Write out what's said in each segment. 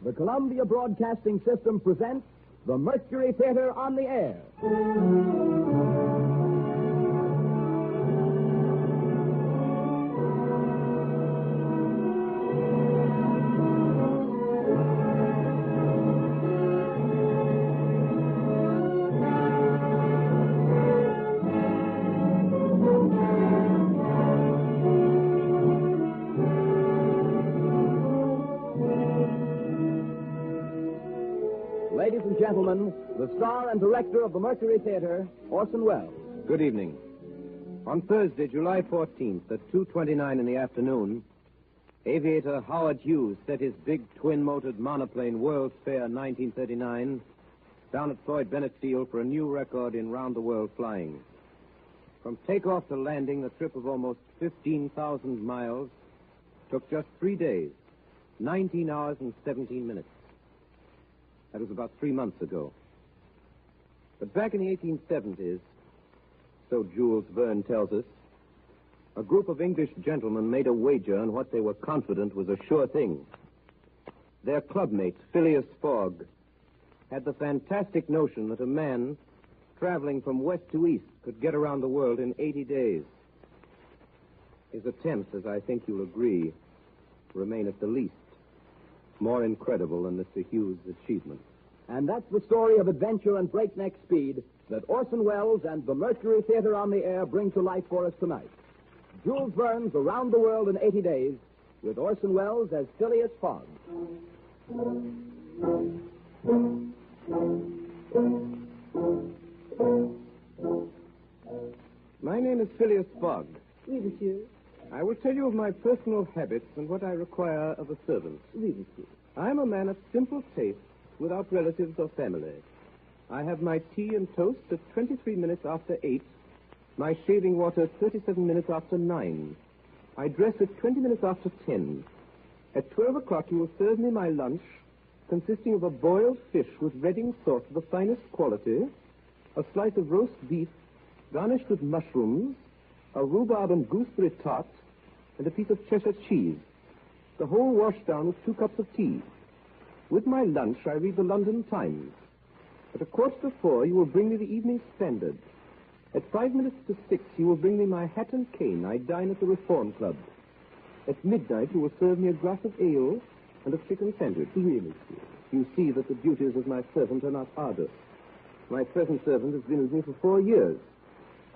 The Columbia Broadcasting System presents the Mercury Theater on the Air. Ladies and gentlemen, the star and director of the Mercury Theater, Orson Welles. Good evening. On Thursday, July 14th, at 2:29 in the afternoon, aviator Howard Hughes set his big twin-motored monoplane World's Fair 1939 down at Floyd Bennett Field for a new record in round-the-world flying. From takeoff to landing, a trip of almost 15,000 miles took just 3 days, 19 hours and 17 minutes. That was about 3 months ago. But back in the 1870s, so Jules Verne tells us, a group of English gentlemen made a wager on what they were confident was a sure thing. Their clubmate, Phileas Fogg, had the fantastic notion that a man traveling from west to east could get around the world in 80 days. His attempts, as I think you'll agree, remain at the least more incredible than Mr. Hughes' achievement. And that's the story of adventure and breakneck speed that Orson Welles and the Mercury Theater on the Air bring to life for us tonight. Jules Verne's Around the World in 80 Days, with Orson Welles as Phileas Fogg. My name is Phileas Fogg. Oui, monsieur. I will tell you of my personal habits and what I require of a servant. Oui, monsieur. I am a man of simple taste, without relatives or family. I have my tea and toast at 23 minutes after 8, my shaving water 37 minutes after 9. I dress at 20 minutes after 10. At 12 o'clock you will serve me my lunch, consisting of a boiled fish with Reading sauce of the finest quality, a slice of roast beef garnished with mushrooms, a rhubarb and gooseberry tart, and a piece of Cheshire cheese. The whole washed down with 2 cups of tea. With my lunch, I read the London Times. At 4:15, you will bring me the Evening Standard. At 5 minutes to 6, you will bring me my hat and cane. I dine at the Reform Club. At midnight, you will serve me a glass of ale and a chicken sandwich. Really, you see that the duties of my servant are not arduous. My present servant has been with me for 4 years.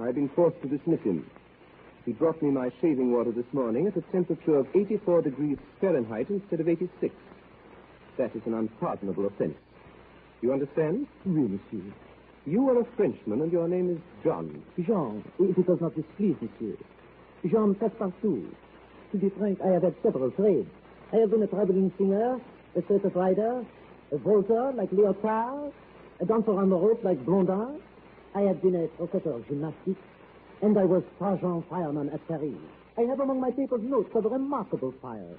I have been forced to dismiss him. He brought me my shaving water this morning at a temperature of 84 degrees Fahrenheit instead of 86. That is an unpardonable offense. You understand? Oui, monsieur. You are a Frenchman, and your name is John. Jean, if it does not displease, monsieur. Jean Passepartout. To be frank, I have had several trades. I have been a traveling singer, a circus rider, a vaulter like Léotard, a dancer on the rope like Blondin. I have been a professor of gymnastics, and I was sergeant fireman at Paris. I have among my papers notes of remarkable fires.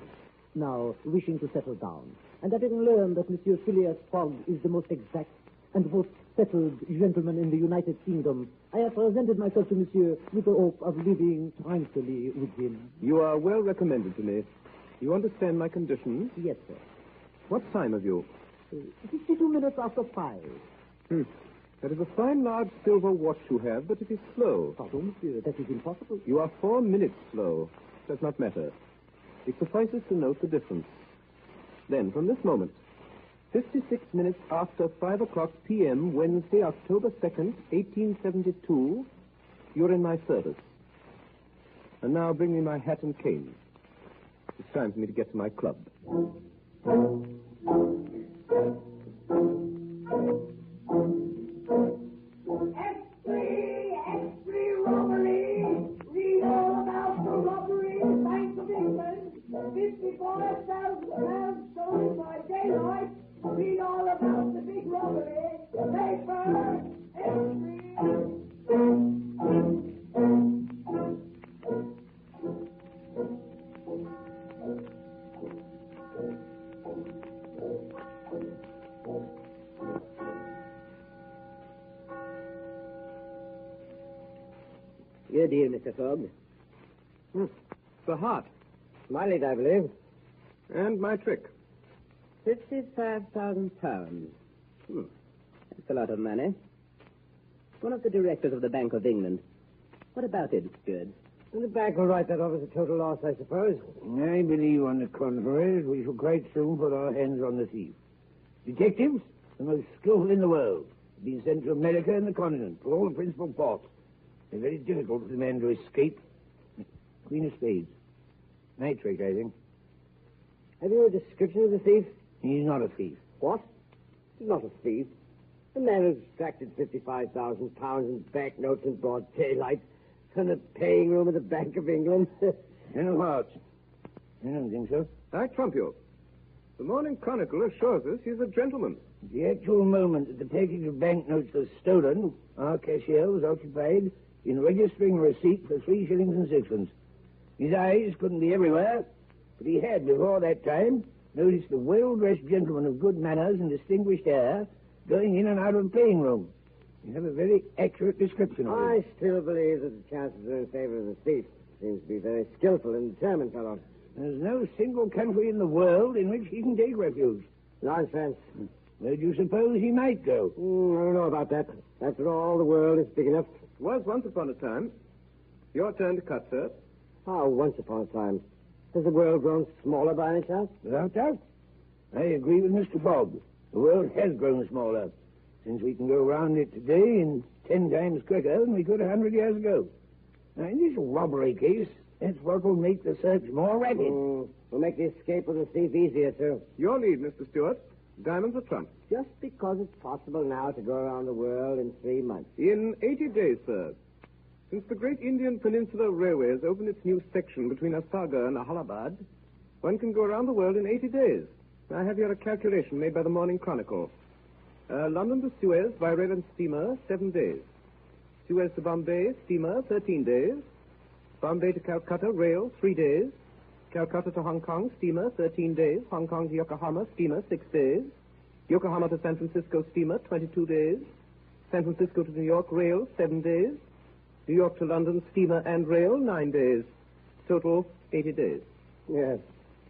Now, wishing to settle down, and having learned that Monsieur Phileas Fogg is the most exact and most settled gentleman in the United Kingdom, I have presented myself to Monsieur with the hope of living tranquilly with him. You are well recommended to me. You understand my conditions? Yes, sir. What time have you? 52 minutes after 5. That is a fine large silver watch you have, but it is slow. Pardon, monsieur, that is impossible. You are 4 minutes slow. Does not matter. It suffices to note the difference. Then, from this moment, 56 minutes after 5 o'clock p.m., Wednesday, October 2nd, 1872, you're in my service. And now bring me my hat and cane. It's time for me to get to my club. Robbery! Read all about the robbery in the Bank of England. 54,000 pounds stolen by daylight. Read all about the big robbery. Paper! Your deal, Mr. Fogg. The heart. Miley's, I believe. And my trick. £55,000. That's a lot of money. One of the directors of the Bank of England. What about it, Steward? And the bank will write that off as a total loss, I suppose. I believe, on the contrary, we shall quite soon put our hands on the thief. Detectives, the most skillful in the world, have been sent to America and the continent for all the principal ports. It's very difficult for the man to escape. Queen of Spades. My trick, I think. Have you a description of the thief? He's not a thief. What? He's not a thief. The man who extracted £55,000 in banknotes in broad daylight from the paying room of the Bank of England. Colonel Hart. I don't think so. I trump you. The Morning Chronicle assures us he's a gentleman. At the actual moment that the taking of banknotes was stolen, our cashier was occupied in registering a receipt for 3 shillings and sixpence. His eyes couldn't be everywhere, but he had, before that time, noticed a well-dressed gentleman of good manners and distinguished air going in and out of the playing room. You have a very accurate description of him. I still believe that the chances are in favor of the thief. Seems to be a very skillful and determined fellow. There's no single country in the world in which he can take refuge. Nonsense. Where do you suppose he might go? I don't know about that. After all, the world is big enough. Was once upon a time. Your turn to cut, sir. How, once upon a time? Has the world grown smaller by any chance? Without doubt. I agree with Mr. Fogg. The world has grown smaller, since we can go round it today in 10 times quicker than we could 100 years ago. Now, in this robbery case, that's what will make the search more rapid. Will make the escape of the thief easier, too. Your lead, Mr. Stewart. Diamonds are trump. Just because it's possible now to go around the world in 3 months. In 80 days, sir. Since the great Indian Peninsula Railway has opened its new section between Asagar and Allahabad, one can go around the world in 80 days. I have here a calculation made by the Morning Chronicle. London to Suez by rail and steamer, 7 days. Suez to Bombay, steamer, 13 days. Bombay to Calcutta, rail, 3 days. Calcutta to Hong Kong, steamer, 13 days. Hong Kong to Yokohama, steamer, 6 days. Yokohama to San Francisco, steamer, 22 days. San Francisco to New York, rail, 7 days. New York to London, steamer and rail, 9 days. Total, 80 days. Yes.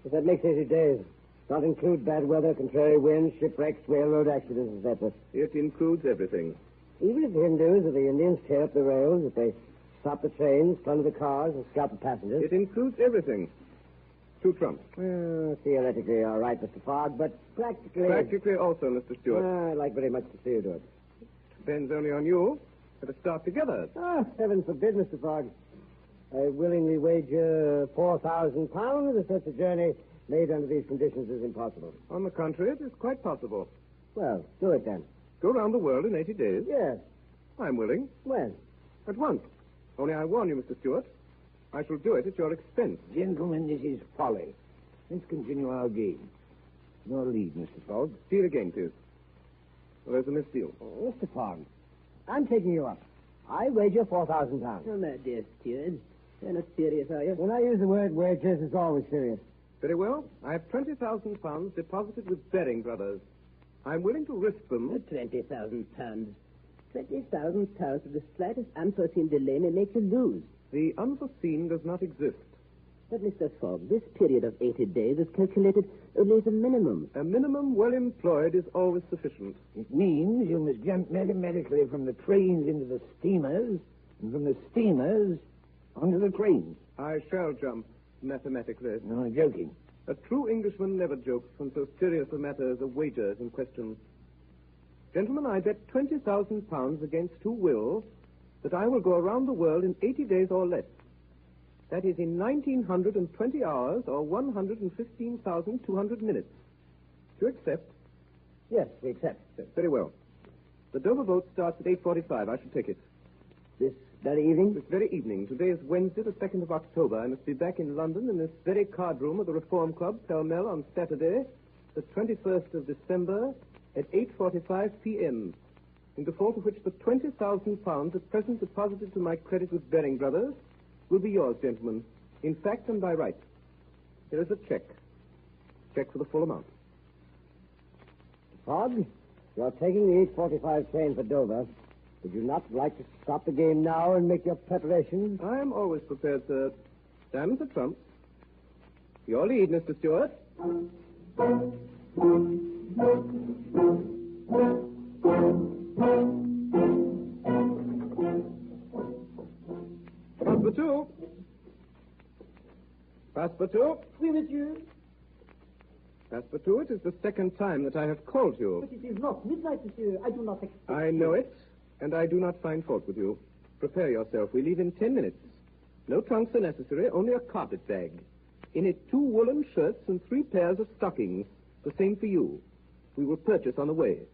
But that makes 80 days. Not include bad weather, contrary winds, shipwrecks, railroad accidents, etc. It includes everything. Even if the Hindus or the Indians tear up the rails, if they stop the trains, plunder the cars, and scalp the passengers. It includes everything. 2 trumps. Theoretically, all right, Mr. Fogg, but practically... Practically also, Mr. Stewart. I'd like very much to see you do it. Depends only on you. Let us start together. Heaven forbid, Mr. Fogg. I willingly wager £4,000 that such a journey made under these conditions is impossible. On the contrary, it is quite possible. Well, do it then. Go round the world in 80 days? Yes. I'm willing. When? At once. Only I warn you, Mr. Stewart, I shall do it at your expense. Gentlemen, this is folly. Let's continue our game. Your lead, Mr. Fogg. Deal again, please. Well, there's a misdeal. Mr. Fogg, I'm taking you up. I wager £4,000. Oh, my dear Steward. You're not serious, are you? When I use the word wagers, it's always serious. Very well. I have £20,000 deposited with Baring Brothers. I'm willing to risk them. £20,000. £20,000 with the slightest unforeseen delay may make you lose. The unforeseen does not exist. But, Mr. Fogg, this period of 80 days is calculated only as a minimum. A minimum well employed is always sufficient. It means you must jump mathematically from the trains into the steamers, and from the steamers onto the trains. I shall jump mathematically. No, I'm joking. A true Englishman never jokes when so serious a matter as a wager is in question. Gentlemen, I bet £20,000 against who will that I will go around the world in 80 days or less. That is in 1,920 hours or 115,200 minutes. Do you accept? Yes, we accept. Yes, very well. The Dover boat starts at 8:45. I shall take it. This very evening? This very evening. Today is Wednesday, the 2nd of October. I must be back in London in this very card room of the Reform Club, Pall Mall, on Saturday, the 21st of December, at 8:45 p.m., in default of which the £20,000 at present deposited to my credit with Baring Brothers will be yours, gentlemen, in fact and by right. Here is a check. Check for the full amount. Fogg, you're taking the 8:45 train for Dover. Would you not like to stop the game now and make your preparations? I am always prepared, sir. Diamonds are trumps. Your lead, Mr. Stewart. Passepartout. Passepartout. Oui, monsieur. Passepartout, it is the second time that I have called you. But it is not midnight, monsieur. I do not expect... I know it, and I do not find fault with you. Prepare yourself. We leave in 10 minutes. No trunks are necessary, only a carpet bag. In it 2 woolen shirts and 3 pairs of stockings. The same for you. We will purchase on the way.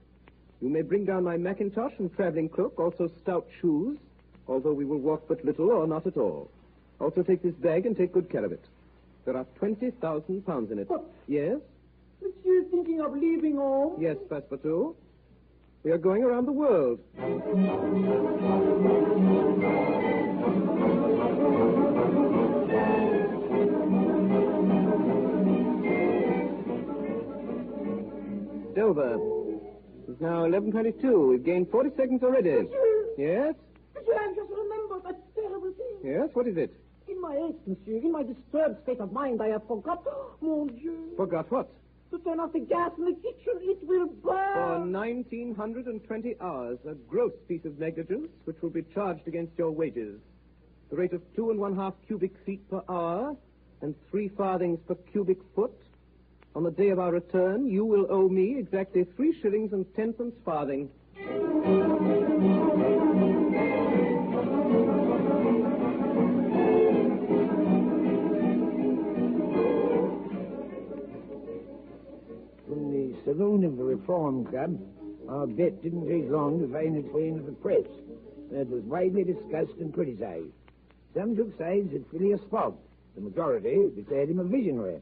You may bring down my mackintosh and traveling cloak, also stout shoes, although we will walk but little or not at all. Also take this bag and take good care of it. There are 20,000 pounds in it. But... Yes? Monsieur is thinking of leaving home? Yes, Passepartout. We are going around the world. Dover. It's now 11:22. We've gained 40 seconds already. Monsieur! Yes? Monsieur, I've just remembered that terrible thing. Yes? What is it? In my haste, monsieur, in my disturbed state of mind, I have forgot... Mon Dieu! Forgot what? To turn off the gas in the kitchen. It will For burn. 1,920 hours, a gross piece of negligence which will be charged against your wages. The rate of 2½ cubic feet per hour and 3 farthings per cubic foot. On the day of our return, you will owe me exactly 3 shillings and 10 farthing. From the saloon of the Reform Club, our bet didn't take long to find its way into the press. It was widely discussed and criticized. Some took sides with Phileas Fogg. The majority declared him a visionary.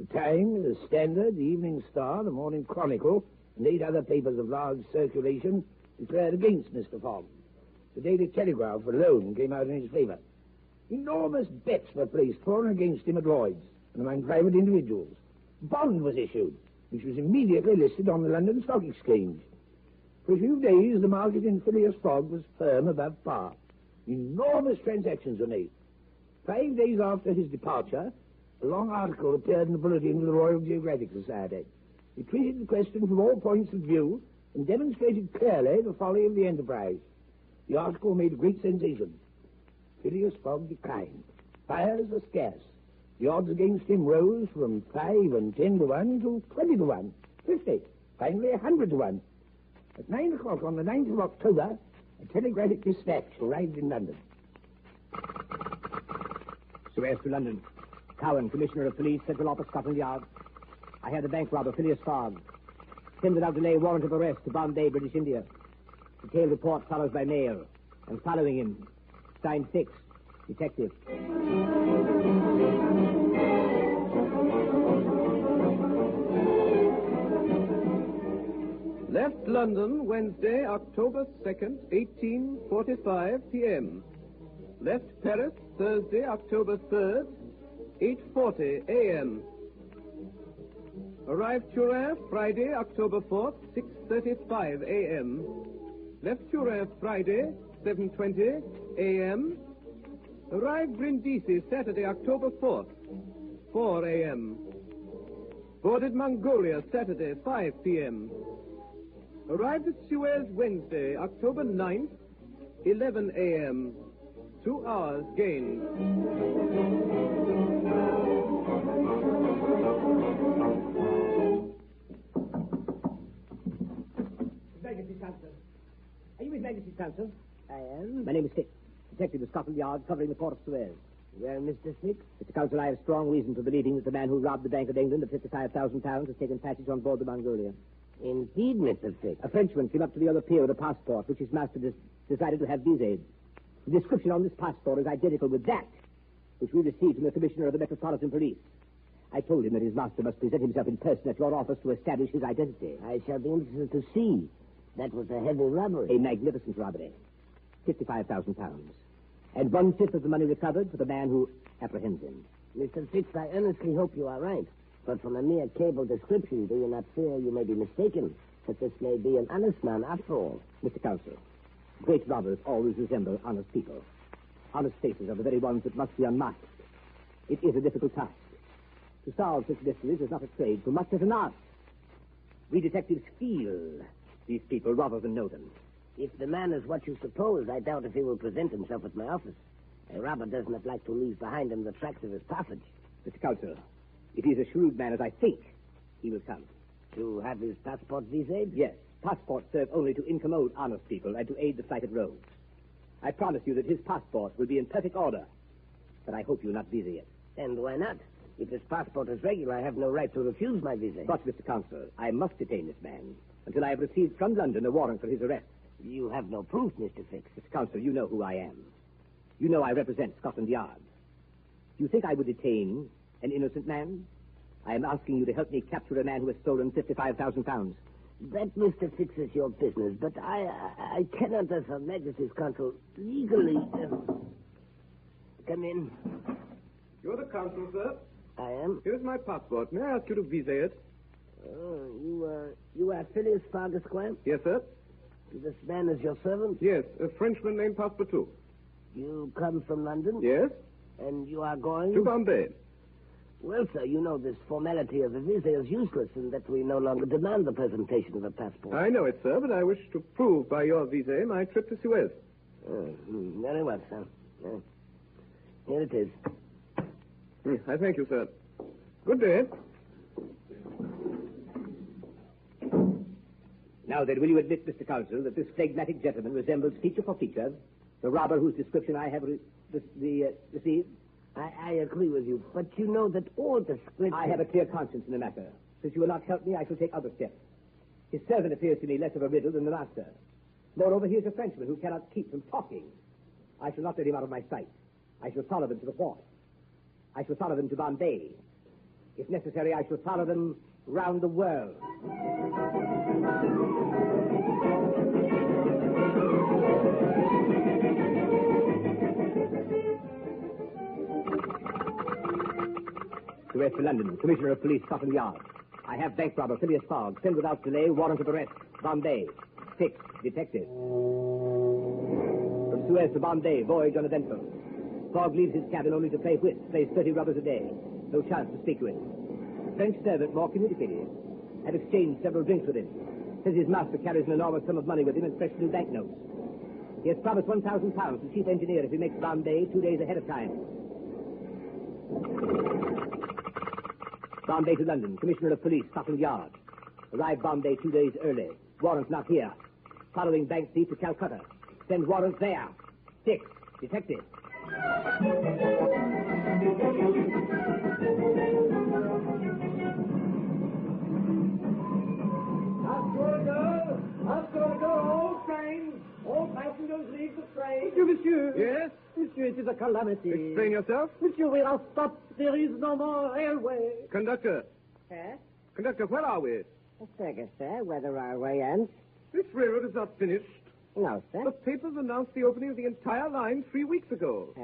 The Times, the Standard, the Evening Star, the Morning Chronicle, and 8 other papers of large circulation declared against Mr. Fogg. The Daily Telegraph alone came out in his favor. Enormous bets were placed for and against him at Lloyd's and among private individuals. A bond was issued, which was immediately listed on the London Stock Exchange. For a few days, the market in Phileas Fogg was firm above par. Enormous transactions were made. 5 days after his departure, a long article appeared in the bulletin of the Royal Geographic Society. It treated the question from all points of view and demonstrated clearly the folly of the enterprise. The article made a great sensation. Phileas Fogg declined. Buyers were scarce. The odds against him rose from 5 and 10 to 1 to 20 to 1, 50, finally 100 to 1. At 9 o'clock on the 9th of October, a telegraphic dispatch arrived in London. Suez to London. Cowan, Commissioner of Police, Central Office, Scotland Yard. I have the bank robber, Phileas Fogg. Send without delay warrant of arrest to Bombay, British India. Detailed report follows by mail. And following him. Signed Fix. Detective. Left London, Wednesday, October 2nd, 18:45 p.m. Left Paris, Thursday, October 3rd, 8:40 a.m. Arrived Turin, Friday, October 4th, 6:35 a.m. Left Turin, Friday, 7:20 a.m. Arrived Brindisi, Saturday, October 4th, 4 a.m. Boarded Mongolia, Saturday, 5 p.m. Arrived at Suez, Wednesday, October 9th, 11 a.m. 2 hours gained. Majesty's Counsel. Are you His Majesty's Counsel? I am. My name is Fix. Detective of Scotland Yard, covering the port of Suez. Well, Mr. Fix? Mr. Counsel, I have strong reason for believing that the man who robbed the Bank of England of £55,000 has taken passage on board the Mongolia. Indeed, Mr. Fix. A Frenchman came up to the other pier with a passport, which his master decided to have visaed. The description on this passport is identical with that which we received from the Commissioner of the Metropolitan Police. I told him that his master must present himself in person at your office to establish his identity. I shall be interested to see. That was a heavy robbery. A magnificent robbery. £55,000. And 1/5 of the money recovered for the man who apprehends him. Mr. Fix, I earnestly hope you are right. But from a mere cable description, do you not fear you may be mistaken? That this may be an honest man after all. Mr. Counsel, great robbers always resemble honest people. Honest faces are the very ones that must be unmasked. It is a difficult task. To solve such mysteries is not a trade so much as an art. We detectives feel these people rather than know them. If the man is what you suppose, I doubt if he will present himself at my office. A robber does not like to leave behind him the tracks of his passage. Mr. Counsel, if he's a shrewd man as I think, he will come. To have his passport visaed? Yes. Passports serve only to incommode honest people and to aid the flight of rogues. I promise you that his passport will be in perfect order. But I hope you'll not visa it. And why not? If his passport is regular, I have no right to refuse my visa. But, Mr. Counsel, I must detain this man until I have received from London a warrant for his arrest. You have no proof, Mr. Fix. Mr. Counsel, you know who I am. You know I represent Scotland Yard. Do you think I would detain an innocent man? I am asking you to help me capture a man who has stolen £55,000. That, Mr. Fix, is your business, but I cannot, as Her Majesty's counsel, legally... Come in. You're the consul, sir. I am. Here's my passport. May I ask you to visa it? Oh, you are Phileas Fogg, Esquire? Yes, sir. This man is your servant? Yes, a Frenchman named Passepartout. You come from London? Yes? And you are going? To Bombay. Well, sir, you know this formality of a visa is useless and that we no longer demand the presentation of a passport. I know it, sir, but I wish to prove by your visa my trip to Suez. Very well, sir. Here it is. I thank you, sir. Good day. Now then, will you admit, Mr. Counsel, that this phlegmatic gentleman resembles feature for feature the robber whose description I have received? I agree with you, but you know that all description... I have a clear conscience in the matter. Since you will not help me, I shall take other steps. His servant appears to me less of a riddle than the master. Moreover, he is a Frenchman who cannot keep from talking. I shall not let him out of my sight. I shall follow them to the port. I shall follow them to Bombay. If necessary, I shall follow them round the world. Arrest for London, Commissioner of Police, Scotland Yard. I have bank robber Phileas Fogg. Send without delay, warrant of arrest. Bombay. Fix, detective. From Suez to Bombay, voyage uneventful. Fogg leaves his cabin only to play whist, plays 30 rubbers a day. No chance to speak to him. French servant, more communicative. Have exchanged several drinks with him. Says his master carries an enormous sum of money with him in fresh new banknotes. He has promised £1,000 to chief engineer if he makes Bombay 2 days ahead of time. Bombay to London, Commissioner of Police, Scotland Yard. Arrive Bombay 2 days early. Warrant not here. Following bank thief to Calcutta. Send warrant there. 6. Detective. All trains, all passengers leave the train. Monsieur. Yes? Monsieur, it is a calamity. Explain yourself. Monsieur, we are stopped. There is no more railway. Conductor. Sir? Conductor, where are we? Second, sir. Whether our way ends? This railroad is not finished. No, sir. The papers announced the opening of the entire line 3 weeks ago.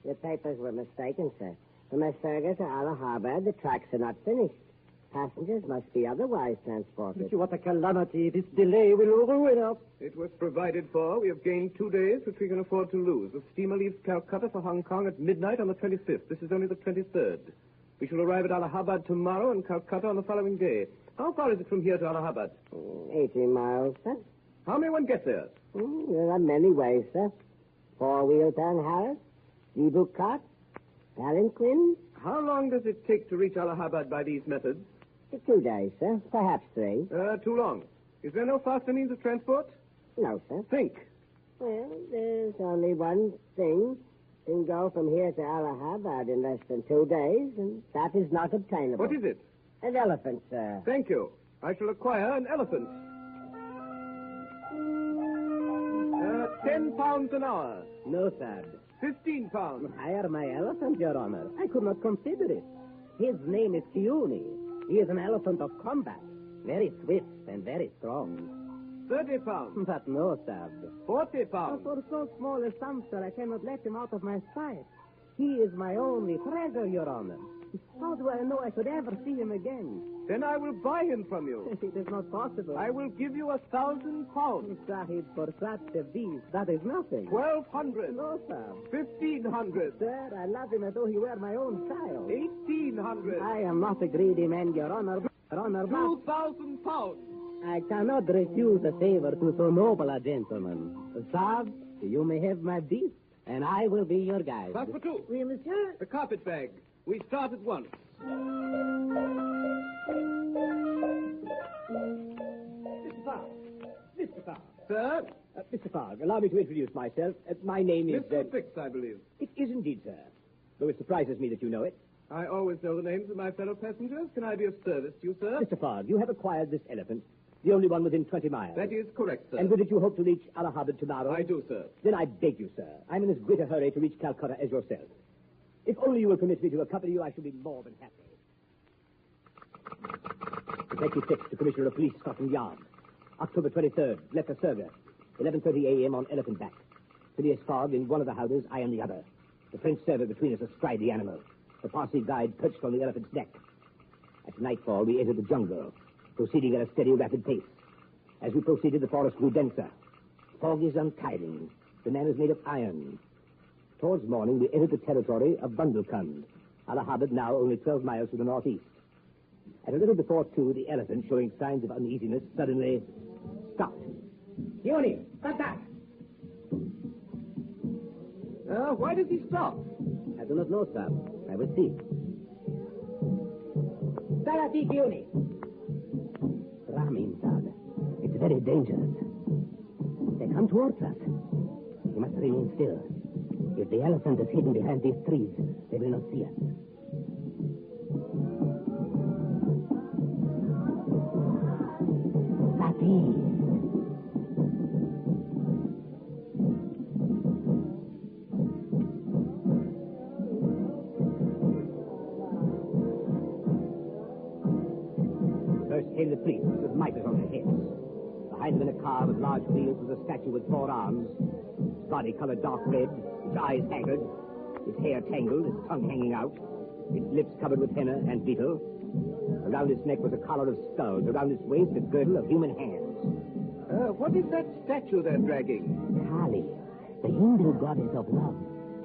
The papers were mistaken, sir. From Esferga to Allahabad, the tracks are not finished. Passengers must be otherwise transported. Monsieur, what a calamity. This delay will ruin us. It was provided for. We have gained 2 days, which we can afford to lose. The steamer leaves Calcutta for Hong Kong at midnight on the 25th. This is only the 23rd. We shall arrive at Allahabad tomorrow and Calcutta on the following day. How far is it from here to Allahabad? 80 miles, sir. How may one get there? There are many ways, sir. Four-wheel Harris, D-book cart, palanquin. How long does it take to reach Allahabad by these methods? 2 days, sir. Perhaps 3. Too long. Is there no faster means of transport? No, sir. Think. Well, there's only one thing. Can go from here to Allahabad in less than 2 days, and that is not obtainable. What is it? An elephant, sir. Thank you. I shall acquire an elephant. 10 pounds an hour. No, sir. 15 pounds. Hire my elephant, Your Honor. I could not consider it. His name is Kiuni. He is an elephant of combat. Very swift and very strong. 30 pounds. But no, sir. 40 pounds. For so small a sum, sir, I cannot let him out of my sight. He is my only treasure, Your Honor. How do I know I could ever see him again? Then I will buy him from you. It is not possible. I will give you 1,000 pounds. Sahib, for such a beast, that is nothing. 1,200. No, sir. 1,500. Sir, I love him as though he were my own child. 1,800. I am not a greedy man, Your Honor. Her Honor, 2,000 pounds. I cannot refuse a favor to so noble a gentleman. Sab, you may have my beast, and I will be your guide. Pass for two. Oui, monsieur. The carpet bag. We start at once. Mr. Fogg. Sir? Mr. Fogg, allow me to introduce myself. My name is... Mr. Fix, I believe. It is indeed, sir. Though it surprises me that you know it. I always know the names of my fellow passengers. Can I be of service to you, sir? Mr. Fogg, you have acquired this elephant, the only one within 20 miles. That is correct, sir. And with it you hope to reach Allahabad tomorrow? I do, sir. Then I beg you, sir. I'm in as great a hurry to reach Calcutta as yourself. If only you will permit me to accompany you, I shall be more than happy. Detective Fix to Commissioner of Police, Scotland Yard. October 23rd, left a Surga. 11:30 a.m. on Elephant Back. Phileas Fogg in one of the howdahs, I in the other. The French server between us astride the animal. The Parsi guide perched on the elephant's neck. At nightfall, we entered the jungle, proceeding at a steady, rapid pace. As we proceeded, the forest grew denser. Fog is untiring. The man is made of iron. Towards morning, we entered the territory of Bundelkund. Allahabad now only 12 miles to the northeast. At a little before 2, the elephant, showing signs of uneasiness, suddenly stopped. Yoni, cut that! Why did he stop? I do not know, sir. I will see. Salati Yoni. Ramin, sir. It's very dangerous. They come towards us. We must remain still. If the elephant is hidden behind these trees, they will not see us. Sati. First came the police with mitres on their heads. Behind them in a car with large wheels was a statue with 4 arms, its body colored dark red, its eyes haggard, its hair tangled, its tongue hanging out, its lips covered with henna and beetle. Around its neck was a collar of skulls, around its waist a girdle of human hands. What is that statue they're dragging? Kali, the Hindu goddess of love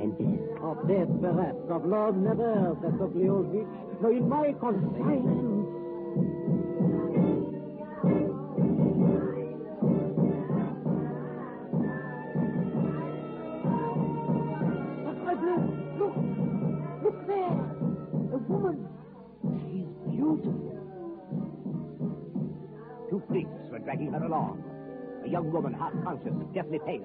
and death. Of death, perhaps. Of love, never, that ugly old witch. No, in my confinement. Look there. A woman. She's beautiful. 2 priests were dragging her along. A young woman, half conscious, deathly pale.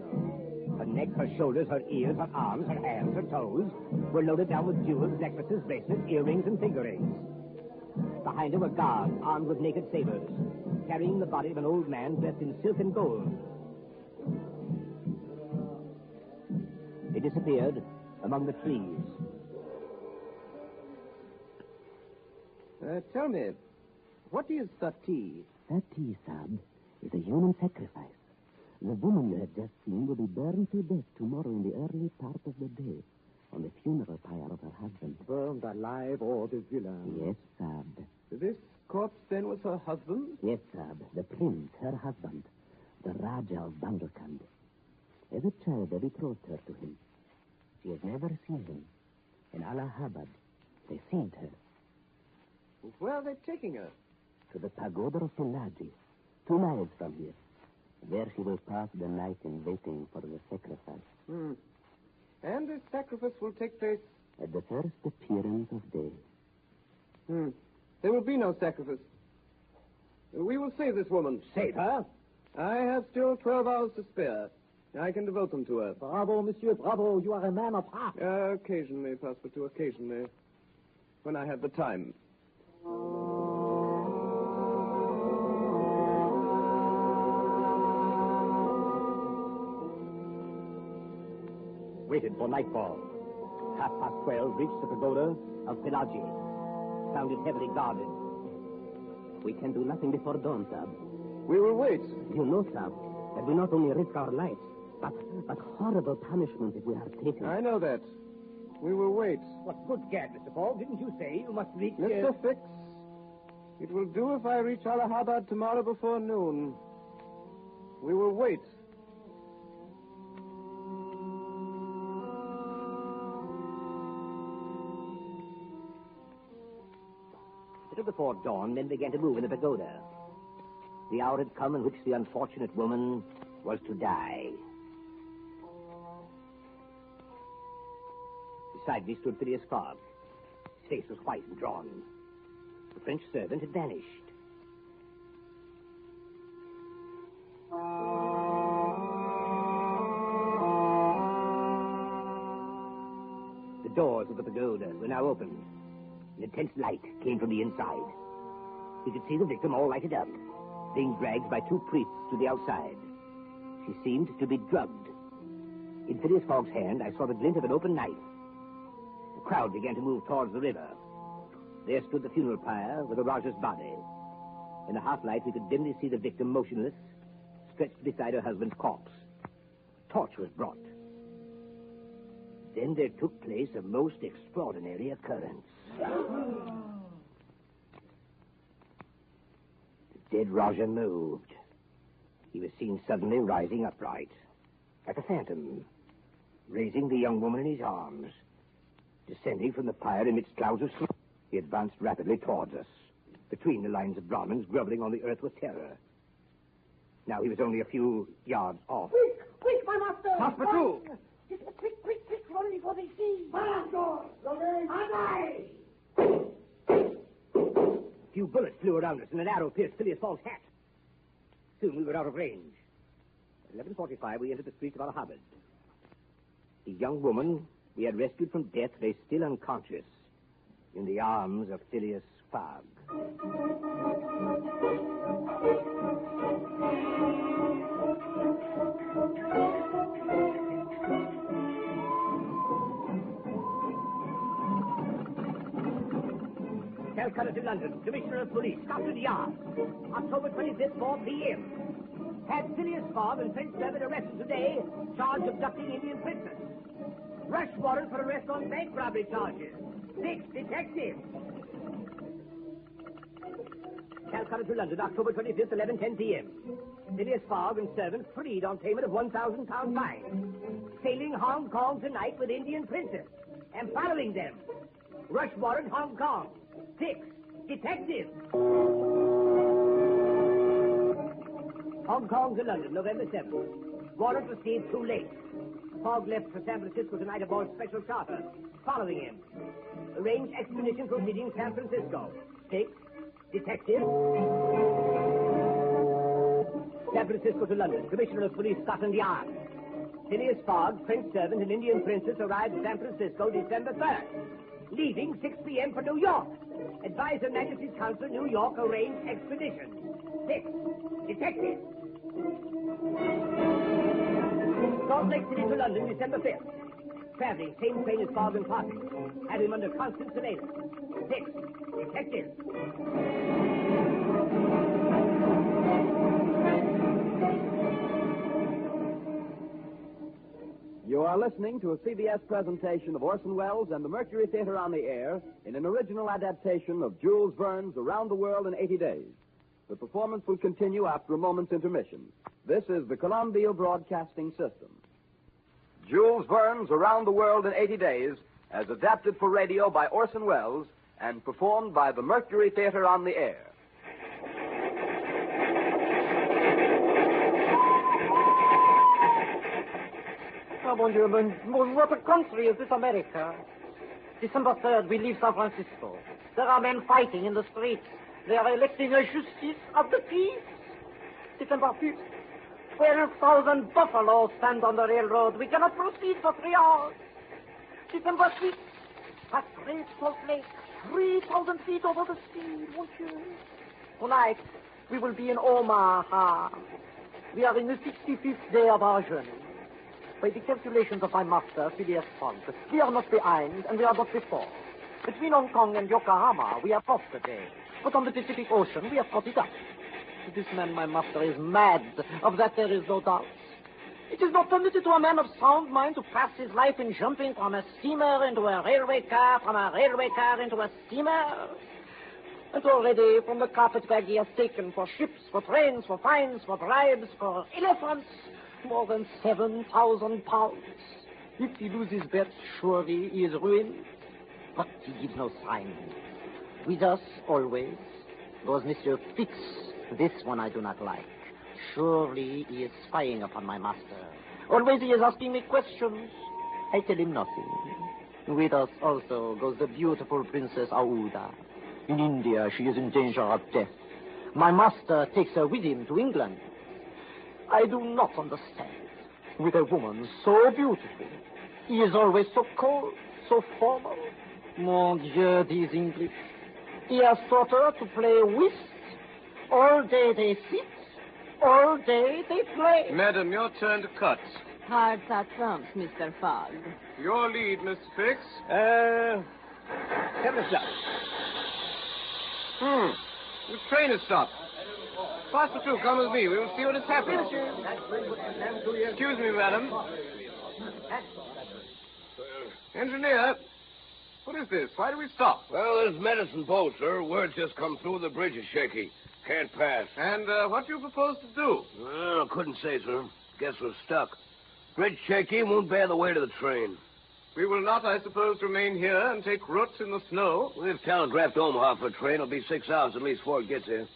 Her neck, her shoulders, her ears, her arms, her hands, her toes were loaded down with jewels, necklaces, bracelets, earrings, and finger rings. Behind her were guards armed with naked sabers, carrying the body of an old man dressed in silk and gold. They disappeared among the trees. Tell me, what is sati? Sati, Sab, is a human sacrifice. The woman you have just seen will be burned to death tomorrow in the early part of the day on the funeral pyre of her husband. Burned alive or the villain. Yes, Sab. This corpse, then, was her husband? Yes, Sab. The prince, her husband, the Raja of Bundelkund. As a child, they betrothed her to him. She has never seen him. In Allahabad, they seized her. Where are they taking her? To the pagoda of Pilaji, 2 miles from here. There she will pass the night in waiting for the sacrifice. And this sacrifice will take place... At the first appearance of day. There will be no sacrifice. We will save this woman. Save her? I have still 12 hours to spare. I can devote them to her. Bravo, monsieur, bravo. You are a man of heart. Occasionally, Passepartout, occasionally. When I have the time. Waited for nightfall. 12:30, reached the pagoda of Pilaji. Found it heavily guarded. We can do nothing before dawn, Sab. We will wait. You know, Sab, that we not only risk our lives, but horrible punishment if we are taken. I know that. We will wait. What good gad, Mr. Fogg. Didn't you say you must reach... Mr. Fix, it will do if I reach Allahabad tomorrow before noon. We will wait. little before dawn, men began to move in the pagoda. The hour had come in which the unfortunate woman was to die. Beside me stood Phileas Fogg. His face was white and drawn. The French servant had vanished. The doors of the pagoda were now opened. An intense light came from the inside. We could see the victim all lighted up, being dragged by two priests to the outside. She seemed to be drugged. In Phileas Fogg's hand, I saw the glint of an open knife. The crowd began to move towards the river. There stood the funeral pyre with the Rajah's body. In the half-light, we could dimly see the victim motionless, stretched beside her husband's corpse. A torch was brought. Then there took place a most extraordinary occurrence. The dead Rajah moved. He was seen suddenly rising upright, like a phantom, raising the young woman in his arms. Descending from the pyre amidst clouds of smoke, he advanced rapidly towards us, between the lines of Brahmins groveling on the earth with terror. Now he was only a few yards off. Quick, quick, my master! Hospital! Quick, quick, quick, run before they see! Master! Aye! A few bullets flew around us, and an arrow pierced Phileas Fogg's hat. Soon we were out of range. At 11:45, we entered the streets of Allahabad. The young woman we had rescued from death lay still unconscious in the arms of Phileas Fogg. Calcutta to London, Commissioner of Police, Scotland Yard, October 25th, 4 p.m. Had Phileas Fogg and French servant arrested today, charged of abducting Indian princess. Rush warrant for arrest on bank robbery charges. 6 detectives. Calcutta to London, October 25th, 11:10 p.m. Phileas Fogg and servant freed on payment of £1,000 fine. Sailing Hong Kong tonight with Indian princess and following them. Rush warrant, Hong Kong. 6 detectives. Hong Kong to London, November 7th. Warrant received too late. Fogg left for San Francisco tonight aboard special charter. Following him. Arranged expedition proceeding San Francisco. 6 detectives. San Francisco to London, Commissioner of Police, Scotland Yard. Phileas Fogg, French servant and Indian princess arrived at San Francisco December 3rd. Leaving 6 p.m. for New York. Advise Her Majesty's Consul, New York, arranged expedition. 6 detectives. Salt Lake City to London, December 5th. Traveling same train as Fogg and party. Have him under constant surveillance. 6 detectives. You are listening to a CBS presentation of Orson Welles and the Mercury Theater on the Air in an original adaptation of Jules Verne's Around the World in 80 Days. The performance will continue after a moment's intermission. This is the Columbia Broadcasting System. Jules Verne's Around the World in 80 Days, as adapted for radio by Orson Welles and performed by the Mercury Theater on the Air. Oh, mon Dieu, what a country is this America? December 3rd, we leave San Francisco. There are men fighting in the streets. They are electing a justice of the peace. December 5th, 12,000 buffaloes stand on the railroad. We cannot proceed for 3 hours. December 6th, at Great Salt Lake, 3,000 feet over the sea, monsieur. Tonight, we will be in Omaha. We are in the 65th day of our journey. By the calculations of my master, Phileas Fogg, we are not behind and we are not before. Between Hong Kong and Yokohama, we are off today. But on the Pacific Ocean, we have caught it up. This man, my master, is mad. Of that there is no doubt. It is not permitted to a man of sound mind to pass his life in jumping from a steamer into a railway car, from a railway car into a steamer. And already, from the carpetbag he has taken for ships, for trains, for fines, for bribes, for elephants, more than 7,000 pounds. If he loses bet, surely he is ruined. But he gives no sign. With us, always, goes Monsieur Fix. This one I do not like. Surely he is spying upon my master. Always he is asking me questions. I tell him nothing. With us also goes the beautiful Princess Aouda. In India, she is in danger of death. My master takes her with him to England. I do not understand. With a woman so beautiful, he is always so cold, so formal. Mon Dieu, these English. He has taught her to play whist. All day they sit, all day they play. Madam, your turn to cut. Cards are trumps, Mr. Fogg. Your lead, Miss Fix. 7 o'clock. The train has stopped. Faster through, come with me. We will see what has happened. Excuse me, madam. Engineer, what is this? Why do we stop? Well, there's medicine boat, sir. Word just come through. The bridge is shaky. Can't pass. And what do you propose to do? Well, I couldn't say, sir. Guess we're stuck. Bridge shaky, won't bear the weight of the train. We will not, I suppose, remain here and take roots in the snow. We've telegraphed Omaha for a train. It'll be 6 hours at least before it gets here.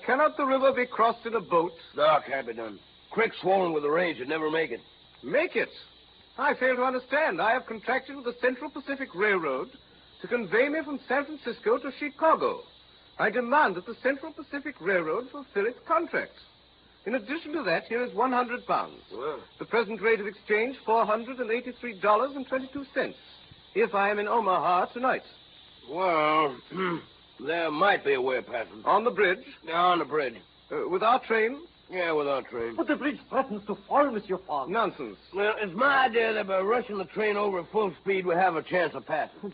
Cannot the river be crossed in a boat? No, can't be done. Creek swollen with the rain should never make it. Make it? I fail to understand. I have contracted with the Central Pacific Railroad to convey me from San Francisco to Chicago. I demand that the Central Pacific Railroad fulfill its contract. In addition to that, here is 100 pounds. Well. The present rate of exchange, $483.22, if I am in Omaha tonight. Well, there might be a way of passing. On the bridge? Yeah, on the bridge. With our train? Yeah, with our train. But the bridge threatens to fall, Monsieur Fogg. Nonsense. Well, it's my idea that by rushing the train over at full speed, we have a chance of passing.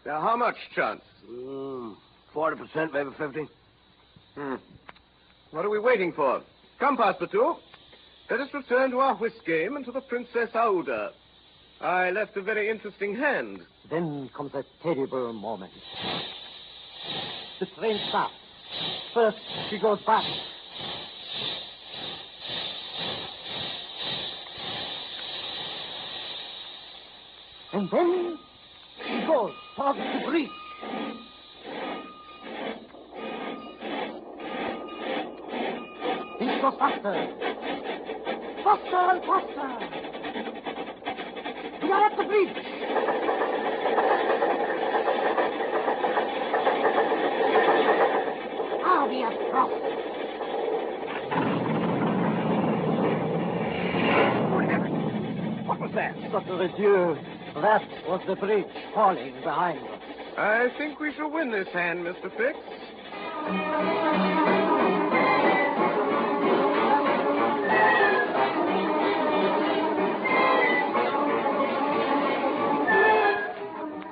Now, how much chance? 40%, maybe 50. What are we waiting for? Come, Passepartout. Let us return to our whist game and to the Princess Aouda. I left a very interesting hand. Then comes a terrible moment. The train stops. First, she goes back. And then she goes towards the bridge. Things go faster. Faster and faster. We are at the bridge. Ah, we have crossed. What was that? Sacre Dieu. That was the bridge falling behind us. I think we shall win this hand, Mr. Fix.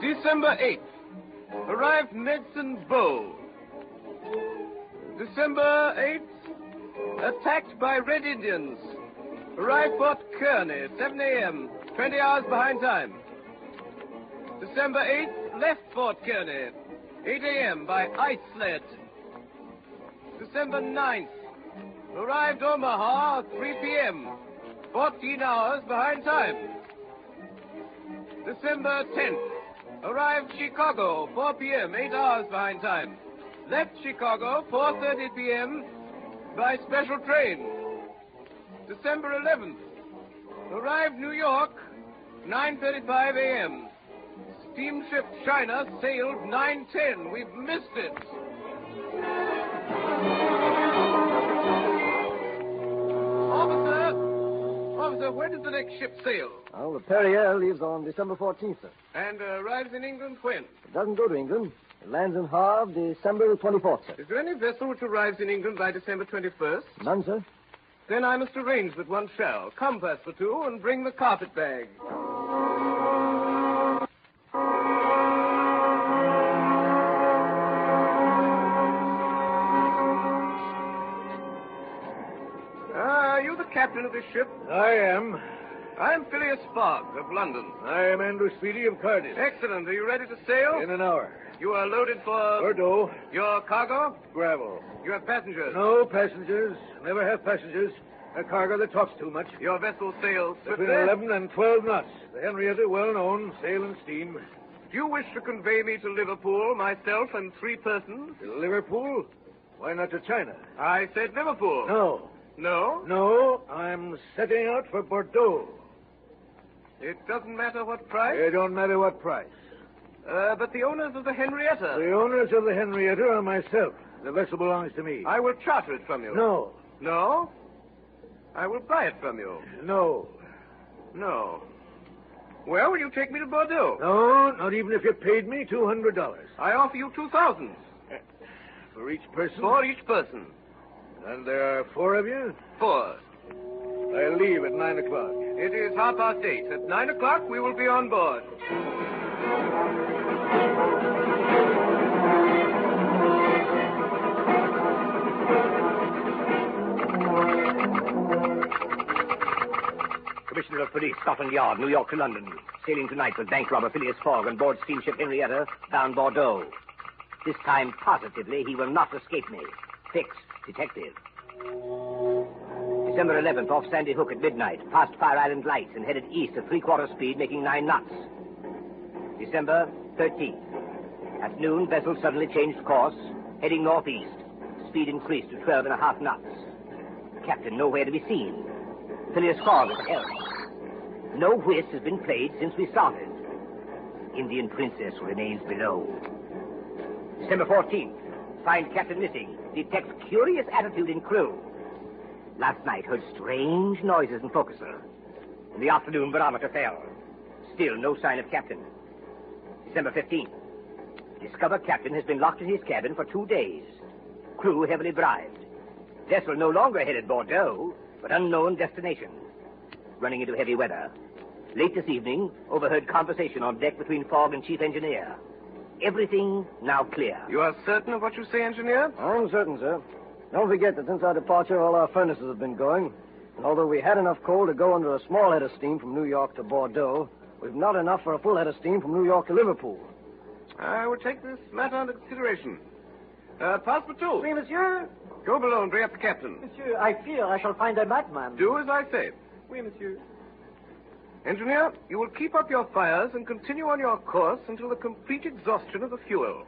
December 8th. Arrived Medicine Bow. December 8th. Attacked by Red Indians. Arrived Fort Kearney, 7 a.m., 20 hours behind time. December 8th, left Fort Kearney, 8 a.m. by ice sled. December 9th, arrived Omaha, 3 p.m., 14 hours behind time. December 10th, arrived Chicago, 4 p.m., 8 hours behind time. Left Chicago, 4:30 p.m., by special train. December 11th, arrived New York, 9:35 a.m. Steamship China sailed 9:10. We've missed it. Officer, when does the next ship sail? Well, the Perrier leaves on December 14th, sir. And arrives in England when? It doesn't go to England. It lands in Havre December 24th, sir. Is there any vessel which arrives in England by December 21st? None, sir. Then I must arrange that one shall. Come, Passepartout, and bring the carpet bag. Are you the captain of this ship? I am. I'm Phileas Fogg of London. I am Andrew Speedy of Cardiff. Excellent. Are you ready to sail? In an hour. You are loaded for... Bordeaux. Your cargo? Gravel. You have passengers? No passengers. Never have passengers. A cargo that talks too much. Your vessel sails swiftly? Between 11 and 12 knots. The Henrietta, well known, sail and steam. Do you wish to convey me to Liverpool, myself and 3 persons? Liverpool? Why not to China? I said Liverpool. No. No? No, I'm setting out for Bordeaux. It doesn't matter what price? It don't matter what price. But the owners of the Henrietta. The owners of the Henrietta are myself. The vessel belongs to me. I will charter it from you. No. No? I will buy it from you. No. No. Well, will you take me to Bordeaux? No, not even if you paid me $200. I offer you 2,000. For each person? For each person. And there are 4 of you? 4. I leave at 9 o'clock. It is 8:30. At 9 o'clock, we will be on board. Commissioner of Police, Scotland Yard, New York to London. Sailing tonight with bank robber Phileas Fogg on board steamship Henrietta, bound Bordeaux. This time, positively, he will not escape me. Fixed. Detective. December 11th, off Sandy Hook at midnight, past Fire Island Lights and headed east at 3/4 speed, making 9 knots. December 13th. At noon, vessel suddenly changed course, heading northeast. Speed increased to 12.5 knots. Captain nowhere to be seen. Phileas Fogg at the helm. No whist has been played since we started. Indian Princess remains below. December 14th. Find captain missing. Detects curious attitude in crew. Last night heard strange noises in forecastle. In the afternoon, barometer fell. Still no sign of captain. December 15th. Discover captain has been locked in his cabin for 2 days. Crew heavily bribed. Vessel no longer headed Bordeaux, but unknown destination. Running into heavy weather. Late this evening, overheard conversation on deck between Fogg and chief engineer. Everything now clear. You are certain of what you say, engineer? I'm certain, sir. Don't forget that since our departure, all our furnaces have been going. And although we had enough coal to go under a small head of steam from New York to Bordeaux, we've not enough for a full head of steam from New York to Liverpool. I will take this matter under consideration. Passepartout. Oui, monsieur. Go below and bring up the captain. Monsieur, I fear I shall find a madman. Do as I say. Oui, monsieur. Engineer, you will keep up your fires and continue on your course until the complete exhaustion of the fuel.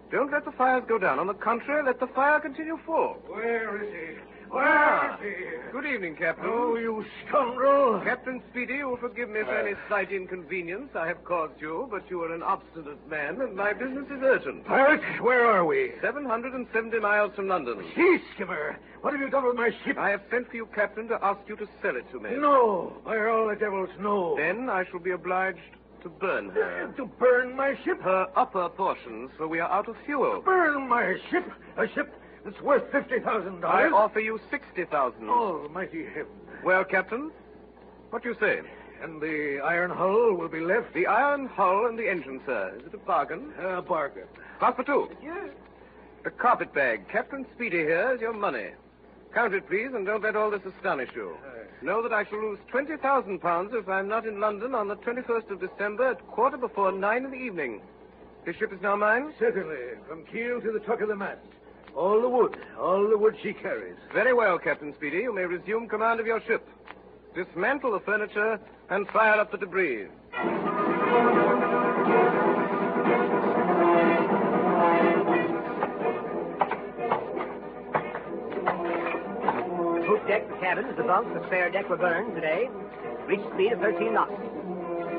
Don't let the fires go down. On the contrary, let the fire continue full. Where is he? Where is he? Good evening, Captain. Oh, you scoundrel. Captain Speedy, you will forgive me for any slight inconvenience I have caused you, but you are an obstinate man, and my business is urgent. Pirate, where are we? 770 miles from London. Gee, skipper, what have you done with my ship? I have sent for you, Captain, to ask you to sell it to me. No, by all the devils, no. Then I shall be obliged to burn her. To burn my ship? Her upper portions, for we are out of fuel. Burn my ship? A ship that's worth $50,000? I offer you 60,000. Almighty heaven. Well, Captain, what do you say? And the iron hull will be left? The iron hull and the engine, sir. Is it a bargain? A bargain. Passepartout. Yes. The carpet bag. Captain Speedy here is your money. Count it, please, and don't let all this astonish you. Know that I shall lose £20,000 if I'm not in London on the 21st of December at 9:15 in the evening. This ship is now mine? Certainly, from keel to the tuck of the mast. All the wood she carries. Very well, Captain Speedy. You may resume command of your ship. Dismantle the furniture and fire up the debris. Poop deck, the cabins, the bunks, the spare deck were burned today. Reached speed of 13 knots.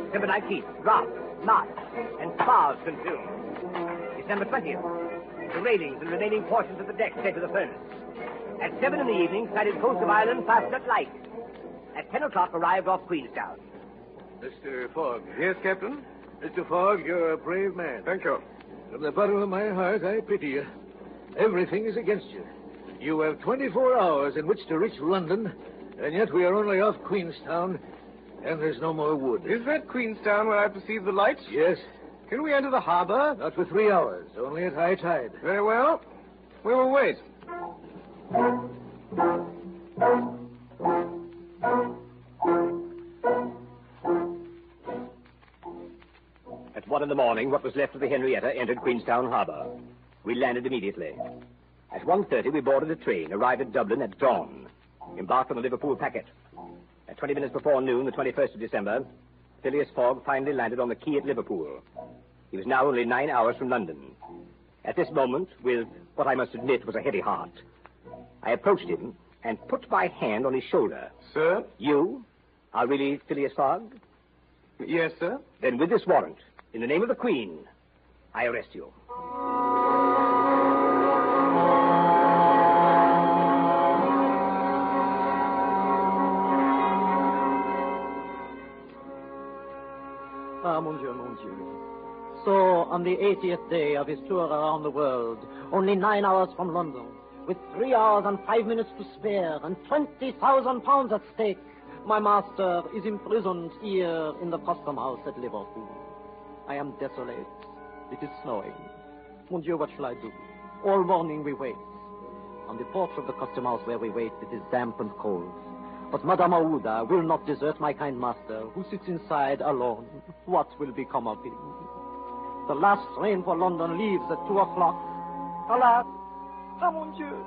December 19th, dropped, knots, and spars consumed. December 20th, the railings and remaining portions of the deck sent to the furnace. At 7 in the evening, sighted coast of Ireland, fastened at light. At 10 o'clock, arrived off Queenstown. Mr. Fogg. Yes, Captain? Mr. Fogg, you're a brave man. Thank you. From the bottom of my heart, I pity you. Everything is against you. You have 24 hours in which to reach London, and yet we are only off Queenstown, and there's no more wood. Is that Queenstown where I perceive the lights? Yes. Can we enter the harbor? Not for 3 hours, only at high tide. Very well. We will wait. At 1 in the morning, what was left of the Henrietta entered Queenstown Harbor. We landed immediately. At 1:30, we boarded a train, arrived at Dublin at dawn, embarked on the Liverpool packet. At 20 minutes before noon, the 21st of December, Phileas Fogg finally landed on the quay at Liverpool. He was now only 9 hours from London. At this moment, with what I must admit was a heavy heart, I approached him and put my hand on his shoulder. Sir? You are really Phileas Fogg? Yes, sir. Then with this warrant, in the name of the Queen, I arrest you. Ah, mon Dieu, mon Dieu. So, on the 80th day of his tour around the world, only 9 hours from London, with 3 hours and 5 minutes to spare and 20,000 pounds at stake, my master is imprisoned here in the custom house at Liverpool. I am desolate. It is snowing. Mon Dieu, what shall I do? All morning we wait. On the porch of the custom house where we wait, it is damp and cold. But Madame Aouda will not desert my kind master, who sits inside alone. What will become of him? The last train for London leaves at 2 o'clock. Alas! Ah, mon Dieu!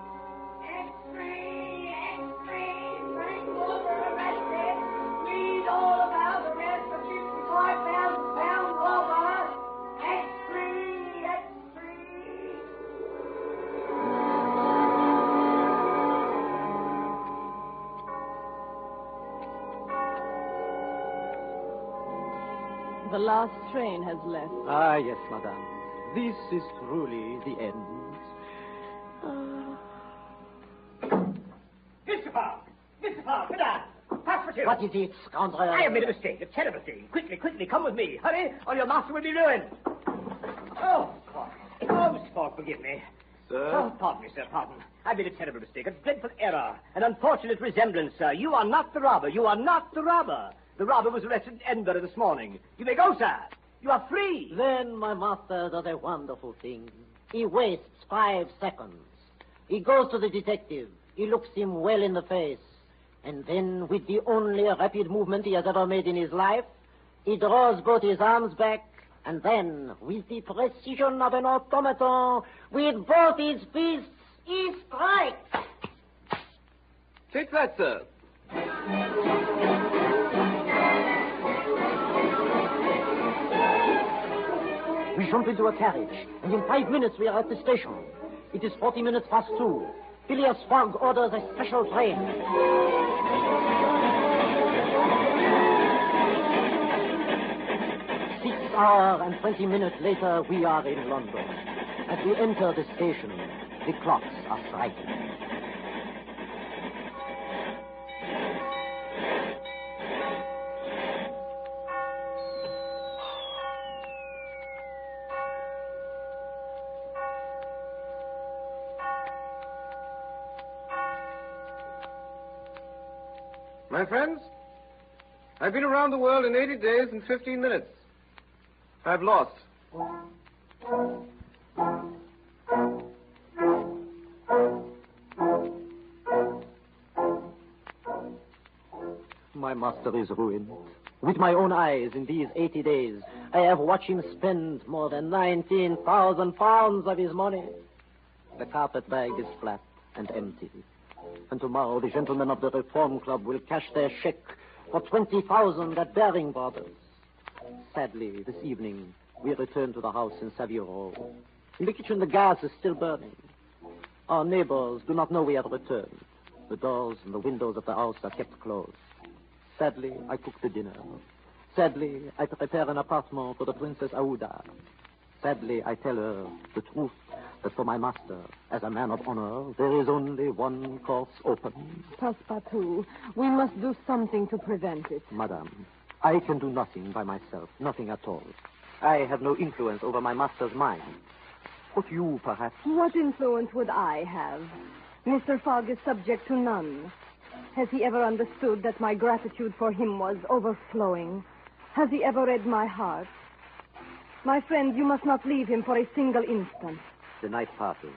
Frank Walker arrested. Read all about the rest of 55,000 pound robber. The last train has left. Ah, yes, madame. This is truly the end. Mr. Fogg! Mr. Fogg, sit down. Pass for two. What is it, scoundrel? I have made a mistake, a terrible thing. Quickly, quickly, come with me. Hurry, or your master will be ruined. Oh, Fogg. Oh, Mr. Fogg, forgive me. Sir? Oh, pardon me, sir, pardon. I made a terrible mistake, a dreadful error, an unfortunate resemblance, sir. You are not the robber. You are not the robber. The robber was arrested in Edinburgh this morning. You may go, sir. You are free. Then my master does a wonderful thing. He wastes 5 seconds. He goes to the detective. He looks him well in the face. And then, with the only rapid movement he has ever made in his life, he draws both his arms back, and then, with the precision of an automaton, with both his fists, he strikes. Take that, sir. We jump into a carriage, and in 5 minutes we are at the station. It is 40 minutes past 2. Phileas Fogg orders a special train. 6 hours and 20 minutes later, we are in London. As we enter the station, the clocks are striking. My friends, I've been around the world in 80 days and 15 minutes. I've lost. My master is ruined. With my own eyes, in these 80 days, I have watched him spend more than 19,000 pounds of his money. The carpet bag is flat and empty. And tomorrow the gentlemen of the Reform Club will cash their check for 20,000 at Baring Brothers. Sadly, this evening, we return to the house in Savile Row. In the kitchen, the gas is still burning. Our neighbors do not know we have returned. The doors and the windows of the house are kept closed. Sadly, I cook the dinner. Sadly, I prepare an apartment for the Princess Aouda. Sadly, I tell her the truth, that for my master, as a man of honor, there is only one course open. Passepartout, we must do something to prevent it. Madame, I can do nothing by myself, nothing at all. I have no influence over my master's mind. But you, perhaps... What influence would I have? Mr. Fogg is subject to none. Has he ever understood that my gratitude for him was overflowing? Has he ever read my heart? My friend, you must not leave him for a single instant. The night passes.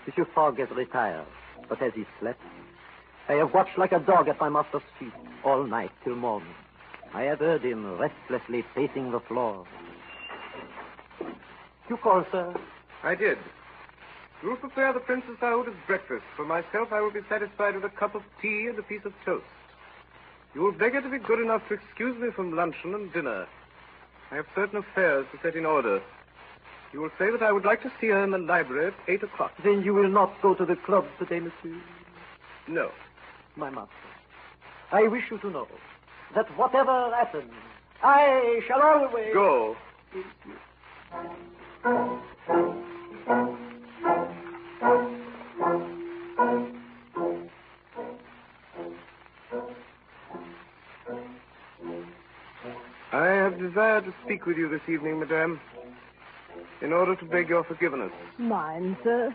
Monsieur Fogg has retired, but has he slept? I have watched like a dog at my master's feet all night till morning. I have heard him restlessly pacing the floor. You called, sir? I did. You will prepare the Princess Aouda's breakfast. For myself, I will be satisfied with a cup of tea and a piece of toast. You will beg her to be good enough to excuse me from luncheon and dinner. I have certain affairs to set in order. You will say that I would like to see her in the library at 8 o'clock. Then you will not go to the club today, monsieur? No. My master, I wish you to know that whatever happens, I shall always... Go. I have desired to speak with you this evening, madame, in order to beg your forgiveness. Mine, sir.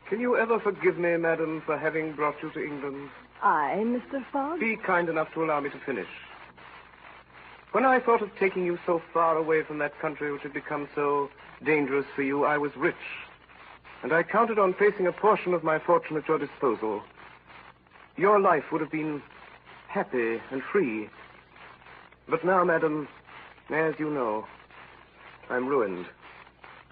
Can you ever forgive me, madam, for having brought you to England? I, Mr. Fogg? Be kind enough to allow me to finish. When I thought of taking you so far away from that country which had become so dangerous for you, I was rich, and I counted on placing a portion of my fortune at your disposal. Your life would have been happy and free. But now, madam, as you know, I'm ruined.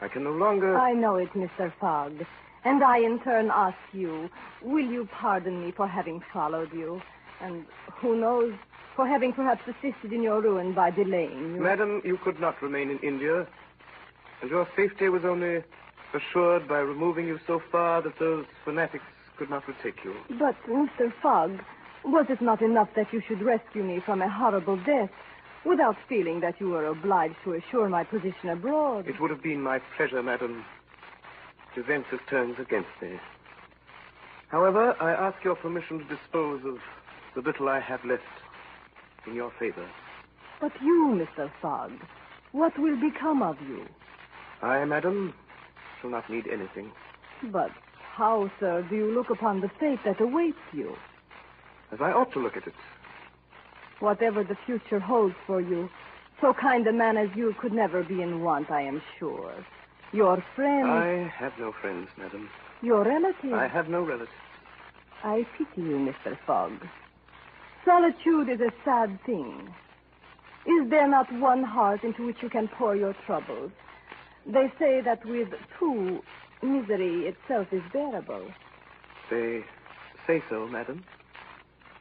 I can no longer... I know it, Mr. Fogg. And I, in turn, ask you, will you pardon me for having followed you? And who knows, for having perhaps assisted in your ruin by delaying you? Madam, you could not remain in India, and your safety was only assured by removing you so far that those fanatics could not retake you. But, Mr. Fogg, was it not enough that you should rescue me from a horrible death without feeling that you were obliged to assure my position abroad? It would have been my pleasure, madam, to events have turned against me. However, I ask your permission to dispose of the little I have left in your favor. But you, Mr. Fogg, what will become of you? I, madam, shall not need anything. But how, sir, do you look upon the fate that awaits you? As I ought to look at it. Whatever the future holds for you, so kind a man as you could never be in want, I am sure. Your friend... I have no friends, madam. Your relative... I have no relatives. I pity you, Mr. Fogg. Solitude is a sad thing. Is there not one heart into which you can pour your troubles? They say that with two, misery itself is bearable. They say so, madam.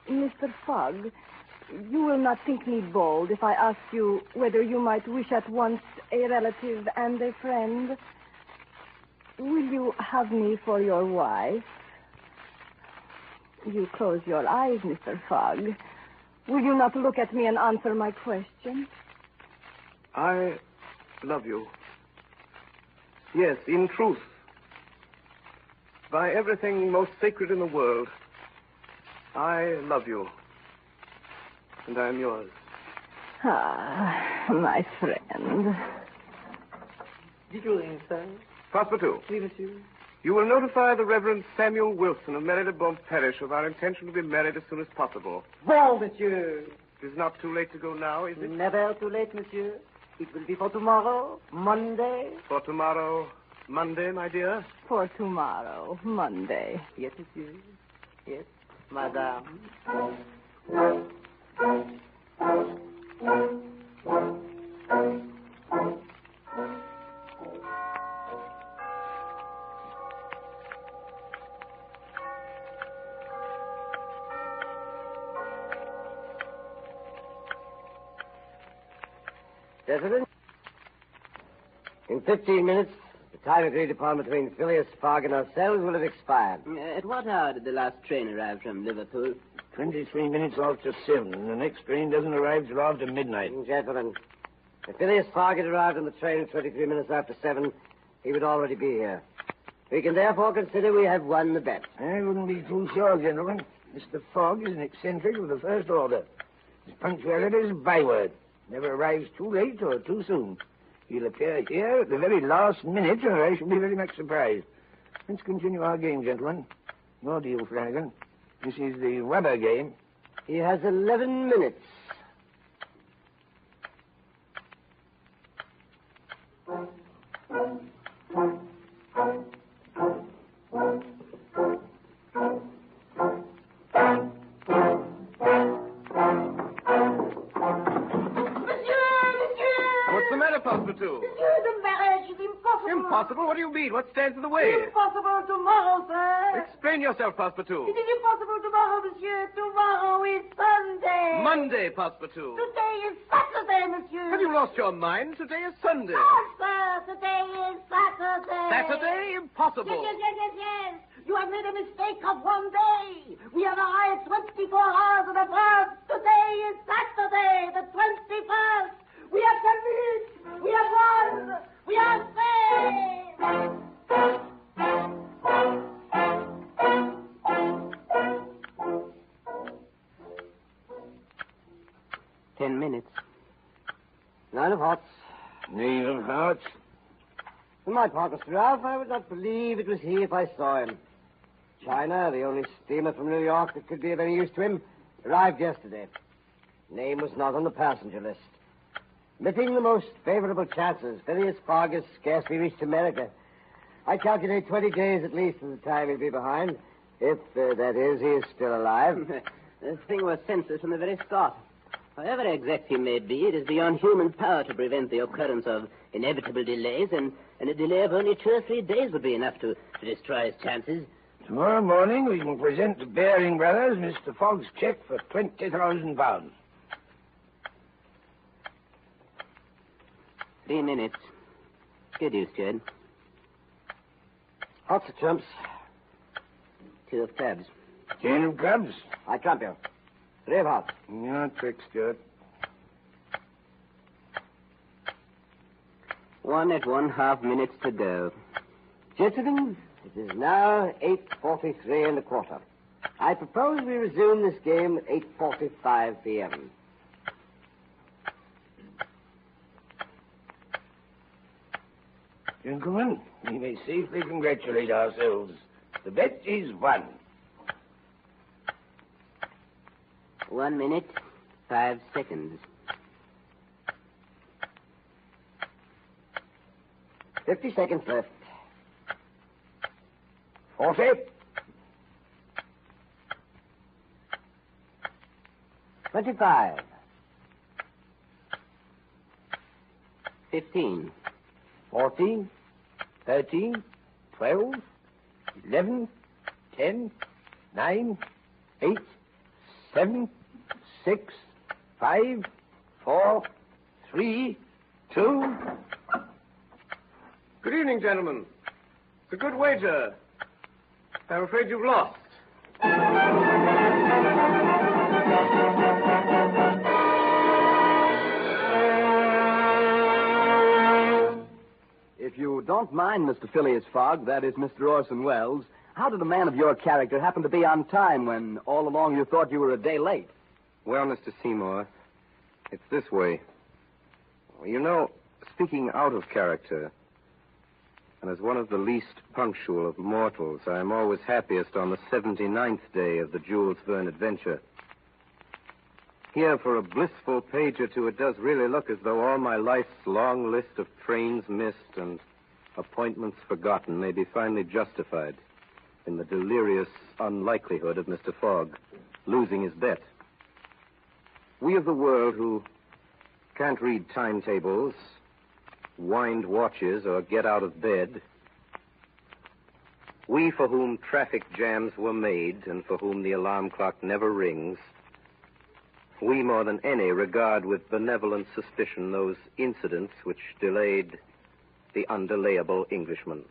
Mr. Fogg, you will not think me bold if I ask you whether you might wish at once a relative and a friend. Will you have me for your wife? You close your eyes, Mr. Fogg. Will you not look at me and answer my question? I love you. Yes, in truth. By everything most sacred in the world, I love you. And I am yours. Ah, my friend. Did you ring, sir? Passepartout. Oui, monsieur. You will notify the Reverend Samuel Wilson of Marylebone Parish of our intention to be married as soon as possible. Bon, monsieur. It is not too late to go now, is it? Never too late, monsieur. It will be for tomorrow, Monday. For tomorrow, Monday, my dear? For tomorrow, Monday. Yes, monsieur. Yes, madame. Gentlemen, in 15 minutes, the time agreed upon between Phileas Fogg and ourselves will have expired. At what hour did the last train arrive from Liverpool? 23 minutes after 7, and the next train doesn't arrive till after midnight. Gentlemen, if Phileas Fogg had arrived on the train at 23 minutes after 7, he would already be here. We can therefore consider we have won the bet. I wouldn't be too sure, gentlemen. Mr. Fogg is an eccentric of the first order. His punctuality is a byword. Never arrives too late or too soon. He'll appear here at the very last minute, and I shall be very much surprised. Let's continue our game, gentlemen. Your deal, Flanagan. This is the rubber game. He has 11 minutes. Impossible? What do you mean? What stands in the way? Impossible tomorrow, sir. Explain yourself, Passepartout. It is impossible tomorrow, monsieur. Tomorrow is Sunday. Monday, Passepartout. Today is Saturday, monsieur. Have you lost your mind? Today is Sunday. Oh, sir, today is Saturday. Saturday? Impossible. Yes. You have made a mistake of one day. We have arrived 24 hours in advance. Today is Saturday, the 21st. We have convinced. We have won. We are saved. 10 minutes. 9 of hearts. 9 of hearts. For my part, Mr. Ralph, I would not believe it was he if I saw him. China, the only steamer from New York that could be of any use to him, arrived yesterday. Name was not on the passenger list. Admitting the most favorable chances, Phileas Fogg has scarcely reached America. I calculate 20 days at least of the time he'll be behind, if, that is, he is still alive. The thing was senseless from the very start. However exact he may be, it is beyond human power to prevent the occurrence of inevitable delays, and a delay of only 2 or 3 days would be enough to destroy his chances. Tomorrow morning we can present to Baring Brothers Mr. Fogg's check for £20,000. 3 minutes. Get used to it. Lots of trumps. 2 of clubs. 10 of clubs. I trump you. 3 of hearts. Your trick, Stuart. 1 at 1/2 minutes to go. Gentlemen, it is now 8:43 and a quarter. I propose we resume this game at 8:45 p.m. Gentlemen, we may safely congratulate ourselves. The bet is won. 1 minute, 5 seconds. 50 seconds left. 40. 25. 15. 14. 13. 12. 11. 10. 9. 8. 7. 6. 5. 4. 3. 2. Good evening, gentlemen. It's a good wager. I'm afraid you've lost. If you don't mind, Mr. Phileas Fogg, that is Mr. Orson Welles, how did a man of your character happen to be on time when all along you thought you were a day late? Well, Mr. Seymour, it's this way. You know, speaking out of character, and as one of the least punctual of mortals, I am always happiest on the 79th day of the Jules Verne adventure. Here, for a blissful page or two, it does really look as though all my life's long list of trains missed and appointments forgotten may be finally justified in the delirious unlikelihood of Mr. Fogg losing his bet. We of the world who can't read timetables, wind watches, or get out of bed, we for whom traffic jams were made and for whom the alarm clock never rings, we more than any regard with benevolent suspicion those incidents which delayed the undelayable Englishman.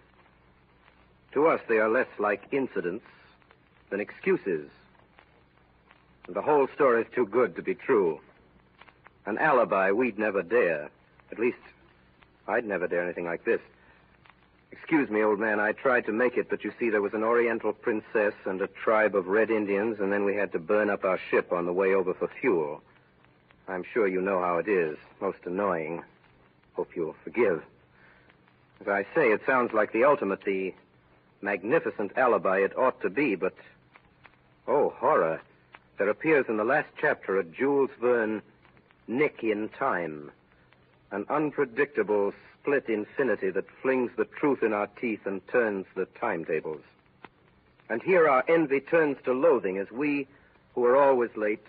To us, they are less like incidents than excuses. And the whole story is too good to be true. An alibi we'd never dare. At least, I'd never dare anything like this. Excuse me, old man, I tried to make it, but you see, there was an Oriental princess and a tribe of Red Indians, and then we had to burn up our ship on the way over for fuel. I'm sure you know how it is. Most annoying. Hope you'll forgive. As I say, it sounds like the ultimate, the magnificent alibi it ought to be, but, oh, horror. There appears in the last chapter a Jules Verne nick in time, an unpredictable split infinity that flings the truth in our teeth and turns the timetables. And here our envy turns to loathing as we, who are always late,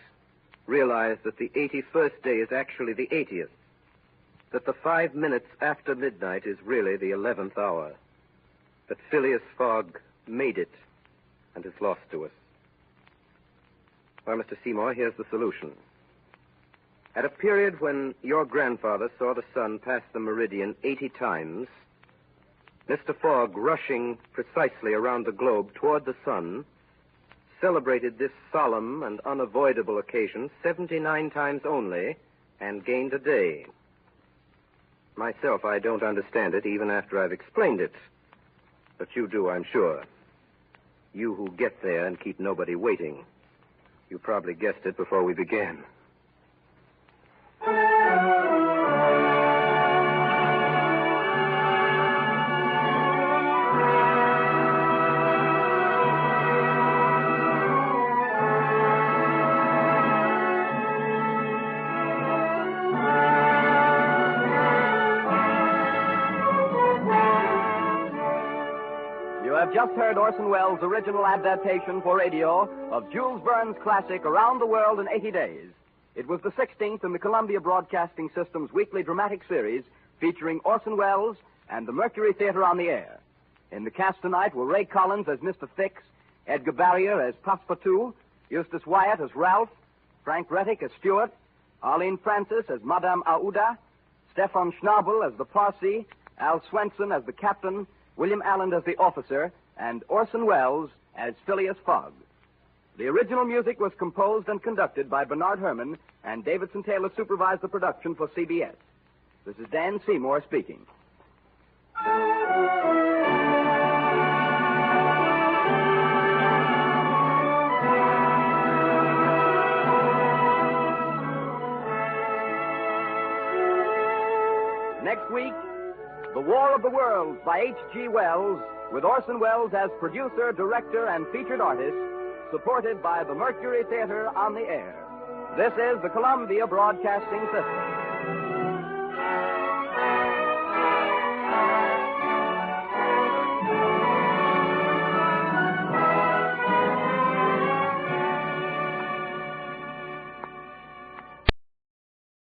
realize that the 81st day is actually the 80th. that the 5 minutes after midnight is really the 11th hour, that Phileas Fogg made it and is lost to us. Well, Mr. Seymour, here's the solution. At a period when your grandfather saw the sun pass the meridian 80 times, Mr. Fogg, rushing precisely around the globe toward the sun, celebrated this solemn and unavoidable occasion 79 times only and gained a day. Myself, I don't understand it even after I've explained it. But you do, I'm sure. You who get there and keep nobody waiting. You probably guessed it before we began. Just heard Orson Welles' original adaptation for radio of Jules Verne's classic Around the World in 80 Days. It was the 16th in the Columbia Broadcasting System's weekly dramatic series featuring Orson Welles and the Mercury Theater on the air. In the cast tonight were Ray Collins as Mr. Fix, Edgar Barrier as Passepartout, Eustace Wyatt as Ralph, Frank Rettick as Stuart, Arlene Francis as Madame Aouda, Stefan Schnabel as the Parsi, Al Swenson as the captain, William Allen as the officer, and Orson Welles as Phileas Fogg. The original music was composed and conducted by Bernard Herrmann, and Davidson Taylor supervised the production for CBS. This is Dan Seymour speaking. Next week, The War of the Worlds by H.G. Wells, with Orson Welles as producer, director, and featured artist, supported by the Mercury Theater on the air. This is the Columbia Broadcasting System.